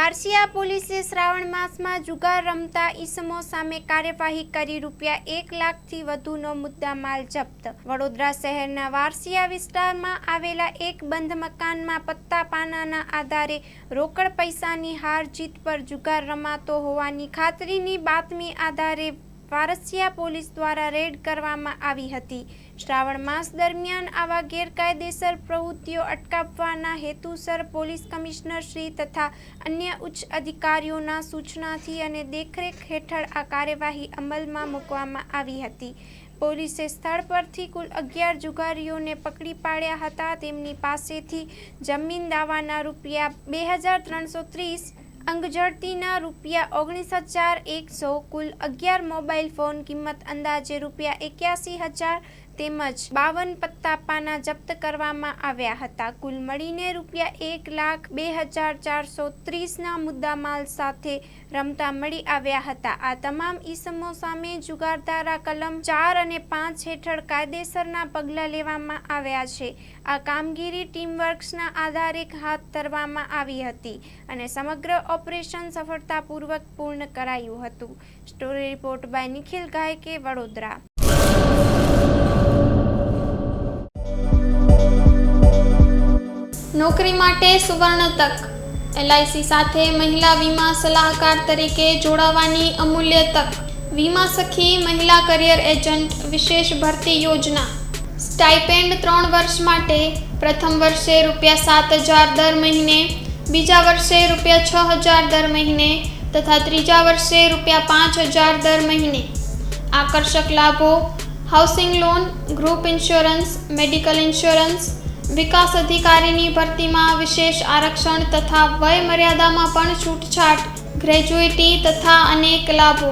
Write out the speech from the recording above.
વારસિયા પોલીસે શ્રાવણ માસમાં જુગાર રમતા ઈસમો સામે કાર્યવાહી કરી ₹1 લાખથી વધુનો મુદ્દામાલ જપ્ત। વડોદરા શહેરના વારસિયા વિસ્તારમાં આવેલા એક બંધ મકાનમાં પત્તા પાનાના આધારે રોકડ પૈસાની હાર જીત પર જુગાર રમાતો હોવાની ખાતરીની બાતમી આધારે વારસિયા પોલીસ દ્વારા રેડ કરવામાં આવી હતી। શ્રાવણ માસ દરમિયાન આવા ગેરકાયદેસર પ્રવૃત્તિઓ અટકાવવાના હેતુસર પોલીસ કમિશનર શ્રી તથા અન્ય ઉચ્ચ અધિકારીઓના સૂચનાથી અને દેખરેખ હેઠળ આ કાર્યવાહી અમલમાં મૂકવામાં આવી હતી। પોલીસે સ્થળ પરથી કુલ 11 જુગારીઓને પકડી પાડ્યા હતા। તેમની પાસેથી જમીન દાવાના ₹2330, અંગઝડતીના ₹19,100, કુલ 11 મોબાઈલ ફોન કિંમત અંદાજે ₹81,000 તેમજ 52 પત્તા પાના જપ્ત કરવામાં આવ્યા હતા। કુલ મળીને ₹1,02,430ના મુદ્દામાલ સાથે રમતા મળી આવ્યા હતા। આ તમામ ઈસમો સામે જુગાર ધારા કલમ 4 અને 5 હેઠળ કાયદેસરના પગલાં લેવામાં આવ્યા છે। આ કામગીરી ટીમવર્ક્સના આધારે હાથ ધરવામાં આવી હતી અને સમગ્ર ઓપરેશન સફળતાપૂર્વક પૂર્ણ કરાયું હતું। Story report by Nikhil ગાયકે, Vadodara. નોકરી માટે સુવર્ણ તક। LIC સાથે મહિલા વીમા સલાહકાર તરીકે જોડાવાની અમૂલ્ય તક। વીમા સખી મહિલા કરિયર એજન્ટ વિશેષ ભરતી યોજના। સ્ટાઇપેન્ડ 3 વર્ષ માટે પ્રથમ વર્ષે ₹7,000 દર મહિને, બીજા વર્ષે ₹6,000 દર મહિને તથા ત્રીજા વર્ષે ₹5,000 દર મહિને। આકર્ષક લાભો: housing loan, group insurance, medical insurance, વિકાસ અધિકારીની ભરતીમાં વિશેષ આરક્ષણ તથા વય મર્યાદામાં પણ છૂટછાટ, ગ્રેજ્યુઇટી તથા અનેક લાભો।